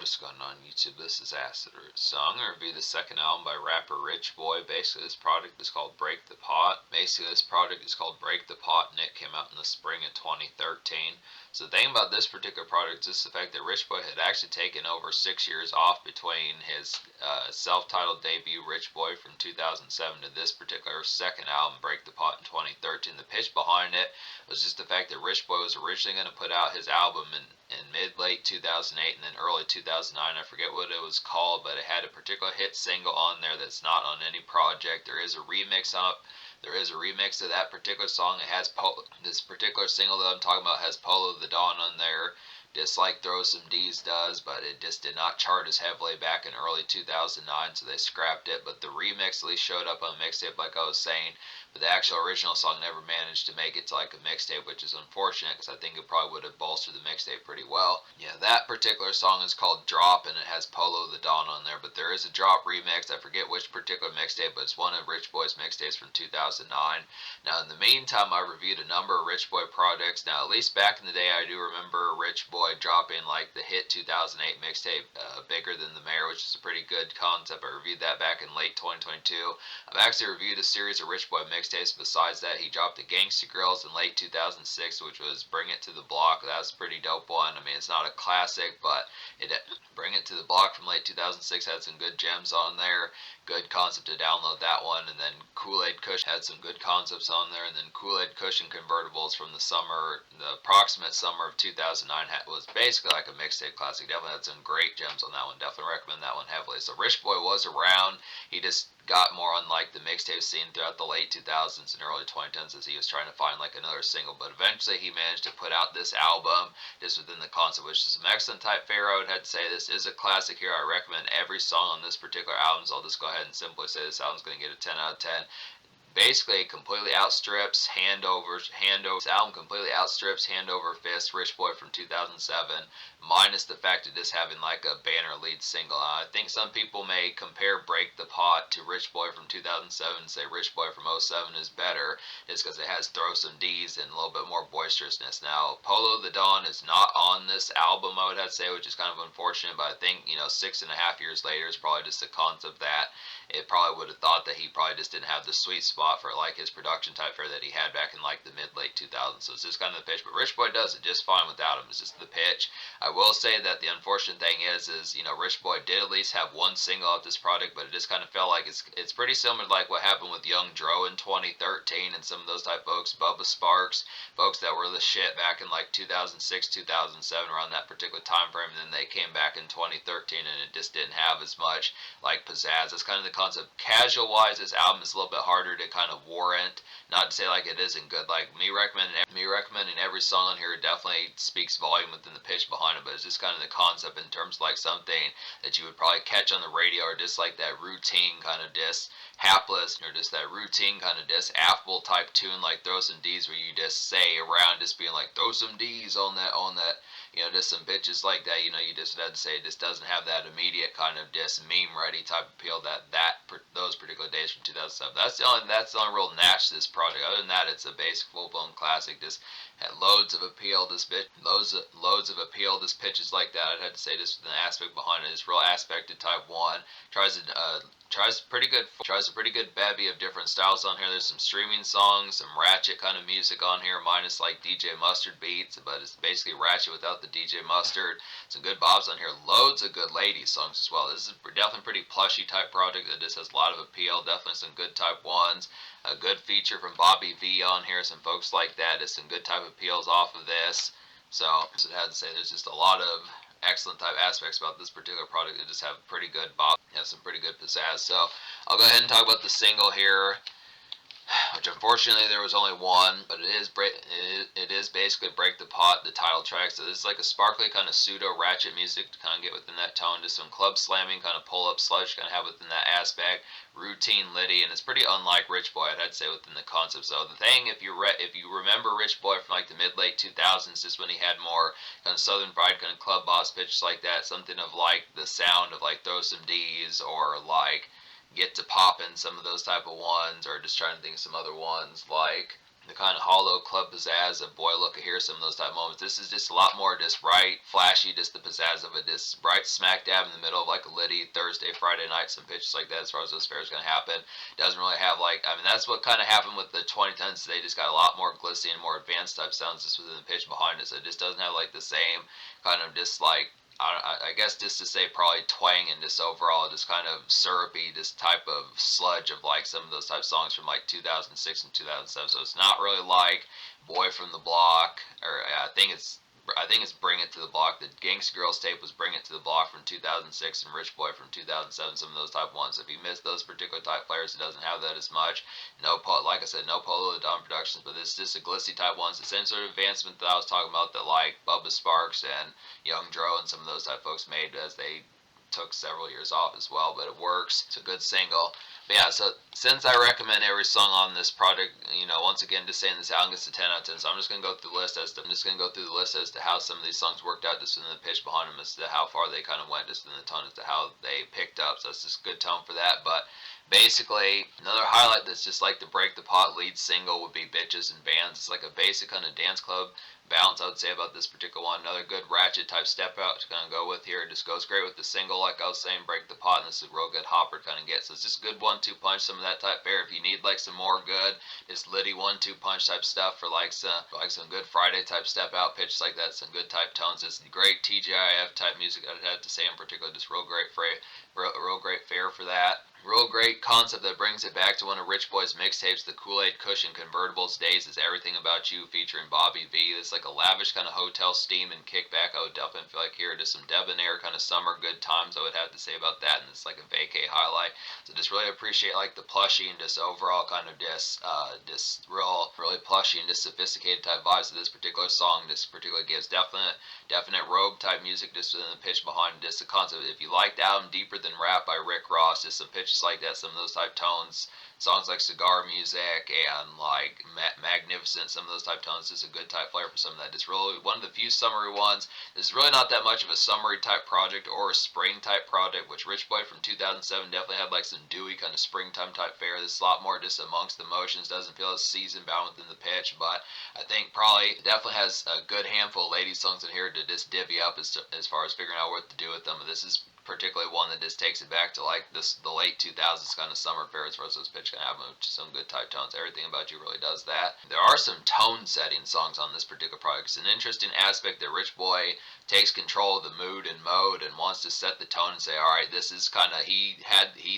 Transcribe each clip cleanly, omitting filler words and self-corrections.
just going on YouTube. This is Acid Root. So I'm going to review the second album by rapper Rich Boy. Basically, this project is called Break the Pot. This project is called Break the Pot, and it came out in the spring of 2013. So the thing about this particular project is the fact that Rich Boy had actually taken over 6 years off between his self-titled debut Rich Boy from 2007 to this particular second album, Break the Pot, in 2013. The pitch behind it was just the fact that Rich Boy was originally going to put out his album in mid-late 2008 and then early 2009. I forget what it was called, but it had a particular hit single on there that's not on any project. There is a remix of that particular song. It has this particular single that I'm talking about has Polo the Dawn on there, just like Throw Some D's does, but it just did not chart as heavily back in early 2009, so they scrapped it. But the remix at least showed up on the mixtape, like I was saying, but the actual original song never managed to make it to like a mixtape, which is unfortunate because I think it probably would have bolstered the mixtape pretty well. Yeah, that particular song is called Drop, and it has Polo the Dawn on there, but there is a Drop remix. I forget which particular mixtape, but it's one of Rich Boy's mixtapes from 2009. Now, in the meantime, I reviewed a number of Rich Boy projects. Now, at least back in the day, I do remember Rich Boy dropping like the hit 2008 mixtape, Bigger Than the Mayor, which is a pretty good concept. I reviewed that back in late 2022. I've actually reviewed a series of Rich Boy mixtapes. Besides that, he dropped the Gangsta Grills in late 2006, which was Bring It to the Block. That was a pretty dope one. I mean, it's not a classic, but Bring It to the Block from late 2006 had some good gems on there. Good concept to download that one. And then Kool-Aid Kush had some good concepts on there. And then Kool-Aid Kush and Convertibles from the approximate summer of 2009 was basically like a mixtape classic. Definitely had some great gems on that one. Definitely recommend that one heavily. So Rich Boy was around. He just got more on like the mixtape scene throughout the late 2000s and early 2010s as he was trying to find like another single, but eventually he managed to put out this album just within the concept, which is some excellent type fare. I would have to say this is a classic here. I recommend every song on this particular album, so I'll just go ahead and simply say this album's going to get a 10 out of 10. Basically, it completely outstrips This album completely outstrips Hand Over Fist, Rich Boy from 2007, minus the fact of just having like a banner lead single. I think some people may compare Break the Pot to Rich Boy from 2007 and say Rich Boy from '07 is better, just because it has Throw Some D's and a little bit more boisterousness. Now, Polo the Dawn is not on this album, I would have to say, which is kind of unfortunate, but I think, 6.5 years later is probably just a concept that it probably would have thought that he probably just didn't have the sweet spot for like his production type fare that he had back in like the mid-late 2000s. So it's just kind of the pitch, but Rich Boy does it just fine without him. It's just the pitch. I will say that the unfortunate thing is Rich Boy did at least have one single off this product, but it just kind of felt like it's pretty similar to like what happened with Young Dro in 2013 and some of those type folks, Bubba Sparks, folks that were the shit back in like 2006, 2007, around that particular time frame, and then they came back in 2013 and it just didn't have as much like pizzazz. That's kind of the concept. Casual wise, this album is a little bit harder to kind of warrant. Not to say like it isn't good. Like me recommending every song on here definitely speaks volume within the pitch behind it, but it's just kind of the concept in terms of like something that you would probably catch on the radio, or just like that routine kind of hapless, or just that routine kind of affable type tune, like Throw Some D's, where you just say around just being like throw some D's on that just some bitches like that. You just had to say it just doesn't have that immediate kind of meme ready type appeal those particular days from 2007. That's the only real natch to this project. Other than that, it's a basic full blown classic. Just had loads of appeal. Loads of appeal. This pitches like that. I'd have to say just an aspect behind it. It's real aspected type one. Tries a pretty good bevy of different styles on here. There's some streaming songs, some ratchet kind of music on here, minus like DJ Mustard beats, but it's basically ratchet without the DJ Mustard. Some good bobs on here. Loads of good ladies songs as well. This is definitely a pretty plushy type project that just has a lot of appeal. Definitely some good type ones. A good feature from Bobby V on here. Some folks like that. Just some good type appeals off of this. So I had to say there's just a lot of excellent type aspects about this particular product that just have pretty good bop, have some pretty good pizzazz. So I'll go ahead and talk about the single here, which unfortunately there was only one, but it is basically Break the Pot, the title track. So this is like a sparkly kind of pseudo ratchet music to kind of get within that tone, just some club slamming kind of pull up sludge kind of have within that aspect, routine litty, and it's pretty unlike Rich Boy, I'd say, within the concept. So the thing, if you remember Rich Boy from like the mid-late 2000s, just when he had more kind of southern fried kind of club boss pitches like that, something of like the sound of like Throw Some D's, or like Get to Poppin', some of those type of ones, or just trying to think of some other ones like the kind of hollow club pizzazz of Boy Look Here, some of those type of moments. This is just a lot more just bright, flashy, just the pizzazz of it, just right smack dab in the middle of like a Liddy Thursday, Friday night, some pitches like that as far as those fairs going to happen. Doesn't really have like, I mean, that's what kind of happened with the 2010s. They just got a lot more glitzy and more advanced type sounds just within the pitch behind it. So it just doesn't have like the same kind of just like, I guess just to say probably twang and just overall just kind of syrupy, this type of sludge of like some of those type of songs from like 2006 and 2007. So it's not really like Boy from the Block, or I think it's Bring It to the Block. The Gangsta Girls tape was Bring It to the Block from 2006 and Rich Boy from 2007. Some of those type ones. If you missed those particular type players, it doesn't have that as much. Like I said, no Polo the Don Productions, but it's just a glitzy type ones. The same sort of advancement that I was talking about that like Bubba Sparks and Young Dro and some of those type folks made as they took several years off as well, but it works. It's a good single. But yeah, so since I recommend every song on this project, once again, just saying this album gets a 10 out of 10. So I'm just gonna go through the list as to how some of these songs worked out, just in the pitch behind them, as to how far they kind of went, just in the tone, as to how they picked up. So it's just good tone for that. But basically, another highlight that's just like the Break the Pot lead single would be Bitches and Bands. It's like a basic kind of dance club bounce, I would say, about this particular one. Another good ratchet type step out to kind of go with here. It just goes great with the single, like I was saying, Break the Pot, and this is a real good hopper kind of get. So it's just a good 1-2 punch, some of that type fare. If you need like some more good, just Liddy 1-2 punch type stuff for like some good Friday type step out pitches like that, some good type tones. It's great TGIF type music, I'd have to say in particular. Just real great fare for that. Real great concept that brings it back to one of Rich Boy's mixtapes, the Kool-Aid Cushion Convertibles Days is Everything About You, featuring Bobby V. It's like a lavish kind of hotel steam and kickback. I would definitely feel like here, just some debonair kind of summer good times, I would have to say about that, and it's like a vacay highlight. So just really appreciate like the plushy and just overall kind of just really plushy and just sophisticated type vibes to this particular song. This particular gives definite robe type music just within the pitch behind it. Just the concept. If you liked Album Deeper Than Rap by Rick Ross, just some pitches like that, some of those type tones, songs like Cigar Music and like Magnificent, some of those type tones, just a good type flair for some of that. Just really one of the few summery ones. It's really not that much of a summery type project or a spring type project, which Rich Boy from 2007 definitely had like some dewy kind of springtime type fare. This is a lot more just amongst the motions, doesn't feel as season bound within the pitch, but I think probably definitely has a good handful of lady songs in here to just divvy up as far as figuring out what to do with them. But this is particularly one that just takes it back to like the late 2000s kind of summer fair as far as those pitch can have some good type tones. Everything About You really does that. There are some tone setting songs on this particular project. It's an interesting aspect that Rich Boy takes control of the mood and mode and wants to set the tone and say, all right, this is kind of, he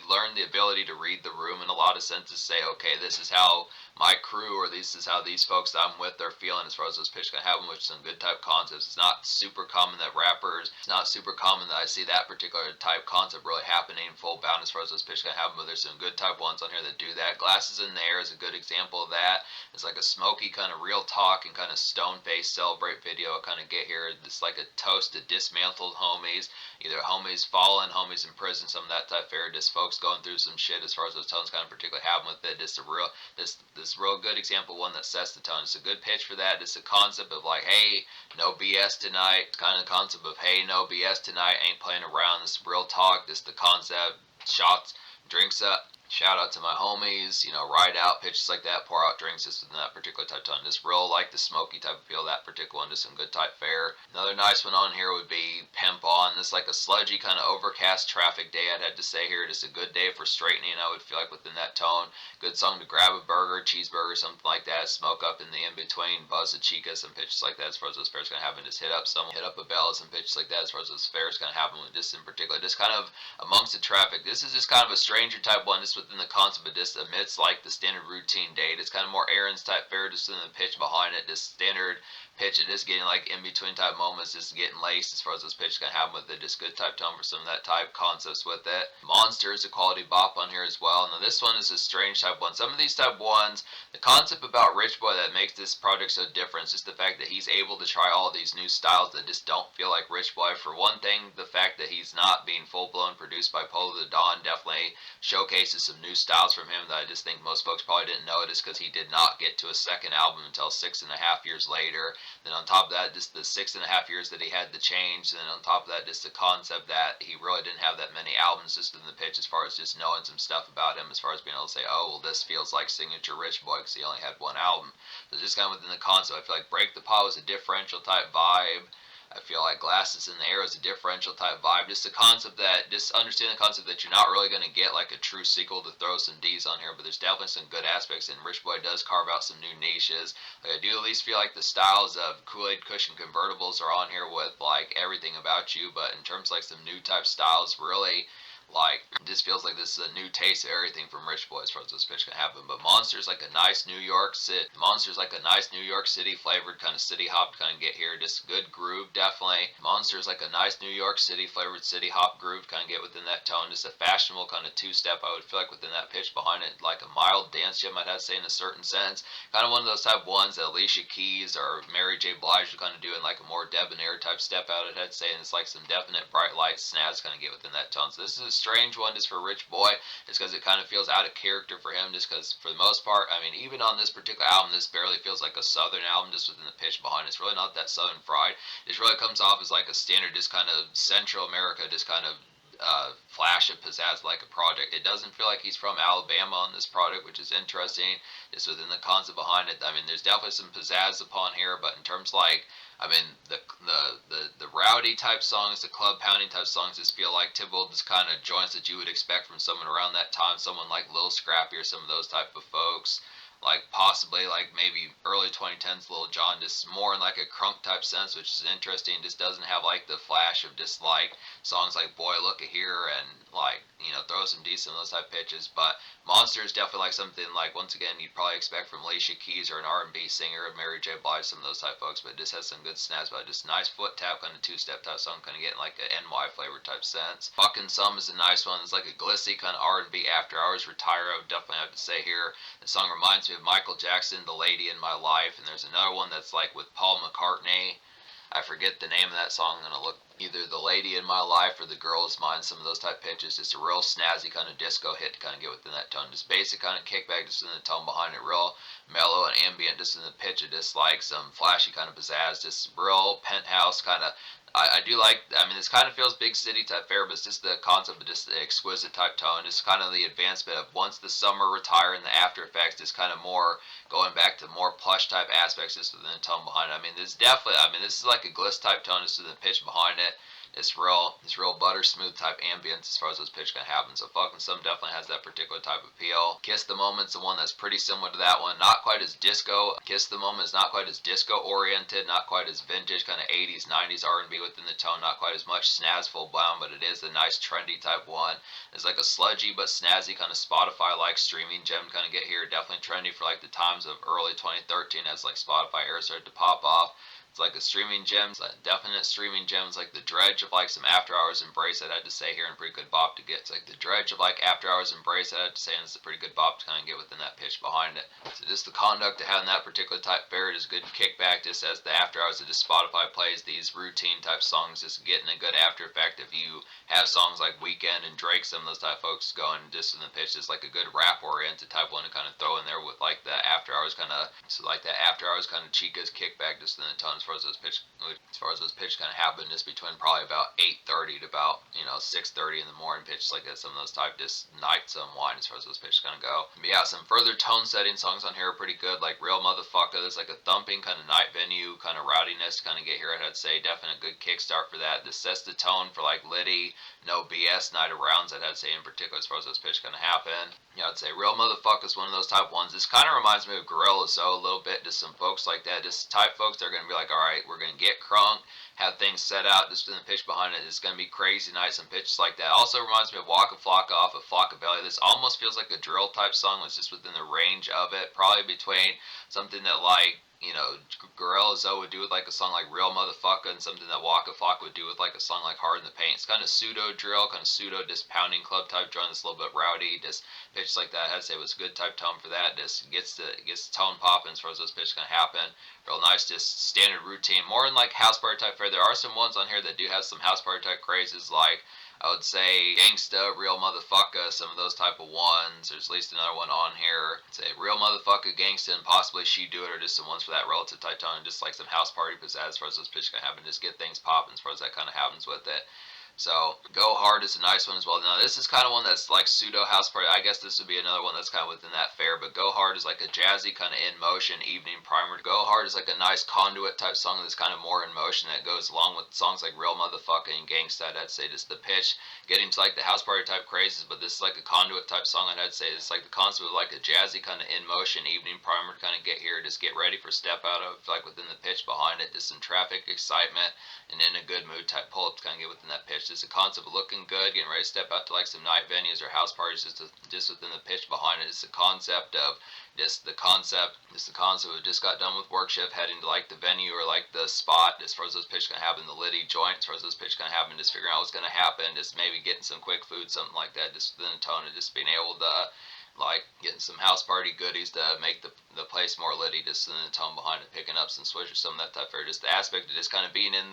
learned the ability to read the room in a lot of senses, say, okay, this is how my crew, or this is how these folks that I'm with are feeling as far as those pitch can happen, which some good type concepts. It's not super common that I see that particular type concept really happening full bound as far as those pitch can happen, but there's some good type ones on here that do that. Glasses in the Air is a good example of that. It's like a smoky kind of real talk and kind of stone face celebrate video I kind of get here. It's like a toast to dismantled homies, either homies fallen, homies in prison, some of that type fare, just folks going through some shit as far as those tones kind of particularly happen with it. Just a real, this real good example, one that sets the tone. It's a good pitch for that. It's a concept of like, hey, no BS tonight. It's kind of the concept of, hey, no BS tonight. Ain't playing around. This real talk. This the concept. Shots, drinks up. Shout out to my homies, ride out, pitches like that, pour out drinks, just within that particular type tone. Just real like the smoky type of feel, that particular one, just some good type fare. Another nice one on here would be Pimp On. This like a sludgy kind of overcast traffic day, I'd have to say here. Just a good day for straightening, I would feel like, within that tone. Good song to grab a burger, cheeseburger, something like that, smoke up in the in-between, buzz a chica, some pitches like that as far as those fares going to happen. Just hit up a bell, some pitches like that as far as those fares going to happen. Just in particular, just kind of amongst the traffic. This is just kind of a stranger type one, just within the concept of just amidst like the standard routine date. It's kind of more errands type fare, just in the pitch behind it, just standard pitch. It is getting like in between type moments, just getting laced as far as those pitches can happen with it. Just good type tone for some of that type concepts with it. Monster is a quality bop on here as well. Now this one is a strange type one. Some of these type ones, the concept about Rich Boy that makes this project so different is just the fact that he's able to try all these new styles that just don't feel like Rich Boy. For one thing, the fact that he's not being full blown produced by Polo the Don definitely showcases some new styles from him that I just think most folks probably didn't notice, because he did not get to a second album until 6.5 years later. Then on top of that, just the 6.5 years that he had to change. Then on top of that, just the concept that he really didn't have that many albums just in the pitch, as far as just knowing some stuff about him, as far as being able to say, oh, well, this feels like signature Rich Boy, because he only had one album. So just kind of within the concept, I feel like Break the Pot was a differential type vibe. I feel like Glasses in the Air is a differential type vibe. Just the concept that, just understand the concept that you're not really going to get like a true sequel to throw some D's on here, but there's definitely some good aspects, and Rich Boy does carve out some new niches. Like, I do at least feel like the styles of Kool-Aid Cushion Convertibles are on here with like Everything About You, but in terms of like some new type styles, really, like, this feels like this is a new taste of everything from Rich Boy as far as this pitch can happen. But Monster's like a nice New York City flavored kind of city hop kind of get here. Just good groove, definitely. Monster's like a nice New York City flavored city hop groove kind of get within that tone. Just a fashionable kind of two-step, I would feel like, within that pitch behind it. Like a mild dance jam, I'd have to say, in a certain sense. Kind of one of those type ones that Alicia Keys or Mary J. Blige are kind of doing like a more debonair type step out, I'd say. And it's like some definite bright light snaz kind of get within that tone. So this is a strange one just for Rich Boy, just because it kind of feels out of character for him, just because for the most part, I mean, even on this particular album, this barely feels like a southern album just within the pitch behind it. It's really not that southern fried. It really comes off as like a standard, just kind of Central America, just kind of flash of pizzazz like a project. It doesn't feel like he's from Alabama on this project, which is interesting. Just within the concept behind it, I mean, there's definitely some pizzazz upon here, but in terms like, I mean, the rowdy type songs, the club pounding type songs, just feel like typical just kind of joints that you would expect from someone around that time, someone like Lil Scrappy or some of those type of folks. Like possibly like maybe early 2010s Lil Jon, just more in like a crunk type sense, which is interesting. Just doesn't have like the flash of just like songs like Boy Looka Here and like, you know, Throw Some Decent, those type pitches. But Monster is definitely like something like, once again, you'd probably expect from Alicia Keys or an R&B singer of Mary J. Blige, some of those type folks, but it just has some good snaps about it. Just nice foot tap, kind of two-step type song, kind of getting like an NY flavor type sense. Fucking Some is a nice one. It's like a glissy kind of R&B after hours retire, I would definitely have to say here. The song reminds me of Michael Jackson, The Lady in My Life, and there's another one that's like with Paul McCartney. I forget the name of that song. I'm gonna look, either The Lady in My Life or The Girl Is Mine, some of those type pitches. Just a real snazzy kind of disco hit to kind of get within that tone. Just basic kind of kickback, just in the tone behind it, real mellow and ambient, just in the pitch of just like some flashy kind of pizzazz, just real penthouse kind of. I do like, I mean, this kind of feels big city type fare, but it's just the concept of just the exquisite type tone, just kind of the advancement of once the summer retire and the after effects, just kind of more going back to more plush type aspects just within the tone behind it. I mean, this definitely, I mean, this is like a gliss type tone just with the pitch behind it. It's real butter smooth type ambience as far as those pitch can happen. So Fucking Some definitely has that particular type of appeal. Kiss the Moment's the one that's pretty similar to that one. Not quite as disco. Kiss the Moment is not quite as disco oriented, not quite as vintage kind of 80s, 90s R&B within the tone, not quite as much snaz full bound, but it is a nice trendy type one. It's like a sludgy but snazzy kind of Spotify like streaming gem kind of get here. Definitely trendy for like the times of early 2013 as like Spotify era started to pop off. It's like a streaming gems, like definite streaming gems, like the dredge of like some After Hours Embrace, I'd have to say here, and pretty good bop to get. It's like the dredge of like After Hours Embrace, I'd have to say, and it's a pretty good bop to kind of get within that pitch behind it. So just the conduct to have in that particular type fare is good kickback, just as the After Hours of just Spotify plays these routine type songs, just getting a good after effect. If you have songs like Weekend and Drake, some of those type folks going just in the pitch, is like a good rap oriented type one to kind of throw in there with like the After Hours kind of, so like that After Hours kind of Chica's kickback just in the tone as far as those pitch kind of happen just between probably about 8:30 to about 6:30 in the morning pitches like that. Some of those type just nights unwind as far as those pitches kind of go. But yeah, some further tone setting songs on here are pretty good, like Real Motherfucker. There's like a thumping kind of night venue kind of rowdiness to kind of get here. I'd say definitely a good kickstart for that. This sets the tone for like Liddy, No BS, Night of Rounds, I'd say in particular as far as those pitches kind of happen. Yeah, I'd say Real Motherfucker is one of those type ones. This kind of reminds me of Gorilla So a little bit, just some folks like that, just type folks. They're going to be like, all right, we're going to get crunk, have things set out, just in the pitch behind it. It's going to be crazy nights and pitches like that. Also reminds me of Waka Flocka off of Flockabelly. This almost feels like a drill type song. It's just within the range of it. Probably between something that like, Gorilla Zoe would do with like a song like Real Motherfucker, and something that Waka Flocka would do with like a song like Hard in the Paint. It's kind of pseudo drill, kind of pseudo just pounding club type drum. That's a little bit rowdy, just pitches like that. I'd say it was a good type tone for that. Just gets the tone popping as far as those pitches can happen. Real nice, just standard routine. More in like house party type fare. There are some ones on here that do have some house party type crazes, like I would say Gangsta, Real Motherfucker, some of those type of ones. There's at least another one on here. I'd say Real Motherfucker, Gangsta, and possibly She Do It are just some ones for that relative type tone, just like some house party pizzazz as far as those pitches can happen, just get things popping as far as that kind of happens with it. So Go Hard is a nice one as well. Now this is kind of one that's like pseudo house party. I guess this would be another one that's kind of within that fare. But Go Hard is like a jazzy kind of in motion evening primer. Go Hard is like a nice conduit type song that's kind of more in motion that goes along with songs like Real Motherfucker and Gangsta. I'd say just the pitch getting to like the house party type crazes. But this is like a conduit type song. And I'd say it's like the concept of like a jazzy kind of in motion evening primer to kind of get here, just get ready for step out of like within the pitch behind it, just some traffic excitement and in a good mood type pull up to kind of get within that pitch. Just a concept of looking good, getting ready to step out to like some night venues or house parties, just within the pitch behind it. It's the concept of just the concept of just got done with work shift, heading to like the venue or like the spot as far as those pitches gonna happen, the Liddy joint as far as those pitches gonna happen, just figuring out what's gonna happen, just maybe getting some quick food, something like that, just within the tone of just being able to like getting some house party goodies to make the place more litty, just in the tone behind it, picking up some switch or some of that type of just the aspect of just kind of being in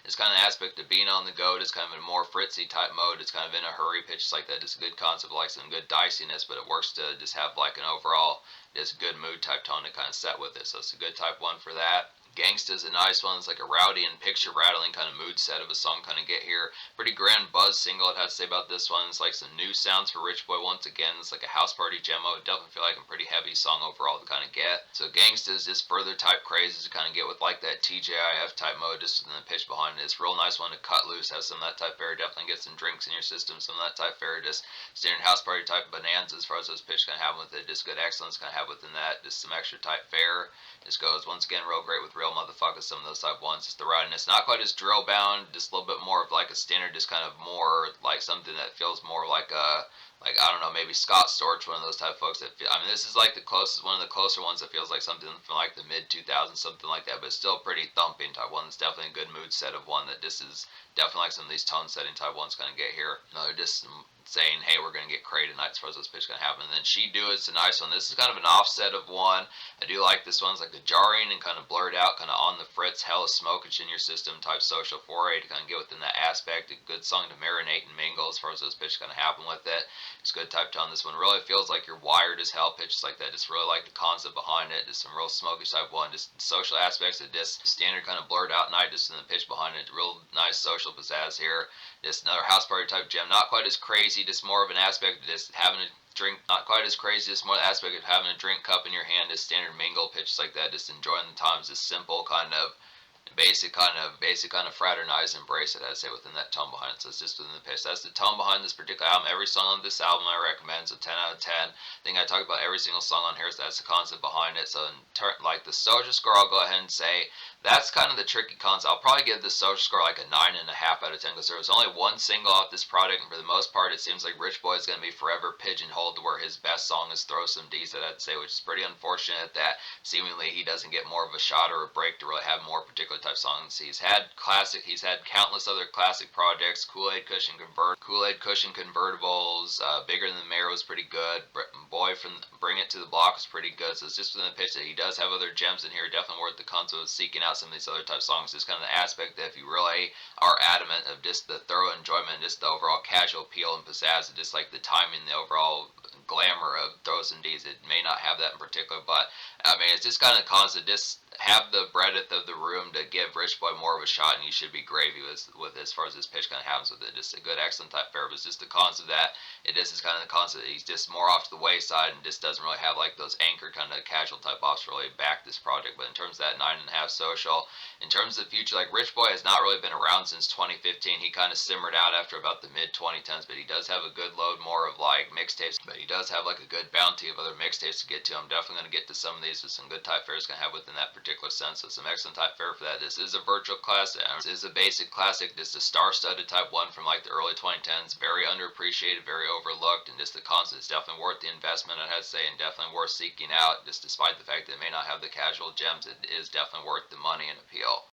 it's kind of aspect of being on the go, just kind of in a more fritzy type mode. It's kind of in a hurry pitches like that, just a good concept, like some good diciness, but it works to just have like an overall just good mood type tone to kind of set with it. So it's a good type one for that. Gangsta's a nice one. It's like a rowdy and picture rattling kind of mood set of a song kind of get here. Pretty grand buzz single I'd have to say about this one. It's like some new sounds for Rich Boy once again. It's like a house party demo. It definitely feel like a pretty heavy song overall to kind of get. So Gangsta's just further type crazes to kind of get with like that TJIF type mode just within the pitch behind it. It's a real nice one to cut loose, have some of that type fare. Definitely get some drinks in your system, some of that type fare. Just standard house party type bonanza as far as those pitch kind of have with it. Just good excellence kind of have within that. Just some extra type fare. Just goes once again real great with Real Motherfuckers, some of those type ones. Just the ridiness, not quite as drill bound, just a little bit more of like a standard, just kind of more like something that feels more like a I don't know, maybe Scott Storch, one of those type of folks that feel. I mean, this is like the closest, one of the closer ones that feels like something from like the mid 2000s, something like that. But it's still a pretty thumping type one. It's definitely a good mood set of one that just is definitely like some of these tone setting type ones kind of get here. Another just saying, hey, we're going to get crazy tonight as far as this pitch going to happen. And then She Do It's a nice one. This is kind of an offset of one. I do like this one. It's like a jarring and kind of blurred out, kind of on the fritz, hella smokage in your system type social foray to kind of get within that aspect. A good song to marinate and mingle as far as those pitches going to happen with it. It's good type tone. This one really feels like you're wired as hell pitches like that. Just really like the concept behind it. Just some real smokish type one. Just social aspects of this standard kind of blurred out night just in the pitch behind it. Real nice social pizzazz here. Just another house party type gem. Not quite as crazy. Just more of an aspect of just having a drink, not quite as crazy, just more the aspect of having a drink cup in your hand, just standard mingle pitches like that, just enjoying the times, just simple kind of basic kind of fraternize, embrace it, I'd say, within that tone behind it. So it's just within the pitch. That's the tone behind this particular album. Every song on this album I recommend, so 10 out of 10. I think I talk about every single song on here, so that's the concept behind it. So like the social score, I'll go ahead and say that's kind of the tricky concept. I'll probably give the social score like a 9.5 out of 10 because there was only one single off this product, and for the most part, it seems like Rich Boy is going to be forever pigeonholed to where his best song is Throw Some D's, I'd say, which is pretty unfortunate that seemingly he doesn't get more of a shot or a break to really have more particular type songs. He's had countless other classic projects. Kool-Aid Cushion Convertibles, Bigger Than the Mayor was pretty good. Boy from Bring It to the Block was pretty good. So it's just within the pitch that he does have other gems in here. Definitely worth the concept of seeking out some of these other type songs. Just kind of the aspect that if you really are adamant of just the thorough enjoyment, just the overall casual appeal and pizzazz, and just like the timing, the overall glamour of Throw Some D's, it may not have that in particular, but I mean, it's just kind of constant. Just have the breadth of the room to give Rich Boy more of a shot, and you should be gravy with as far as this pitch kind of happens with it. Just a good, excellent type fair, but it's just the concept that is kind of the concept that he's just more off to the wayside and just doesn't really have like those anchor kind of casual type offs to really back this project. But in terms of that 9.5 social, in terms of the future, like Rich Boy has not really been around since 2015. He kind of simmered out after about the mid 2010s, but he does have a good load more of like mixtapes, but he does have like a good bounty of other mixtapes to get to. I'm definitely going to get to some of these with some good type fares going to have within that particular sense. So some excellent type fare for that. This is a virtual classic. This is a basic classic. This is a star-studded type one from like the early 2010s. Very underappreciated, very overlooked, and just the concept is definitely worth the investment, I have to say, and definitely worth seeking out. Just despite the fact that it may not have the casual gems, it is definitely worth the money and appeal.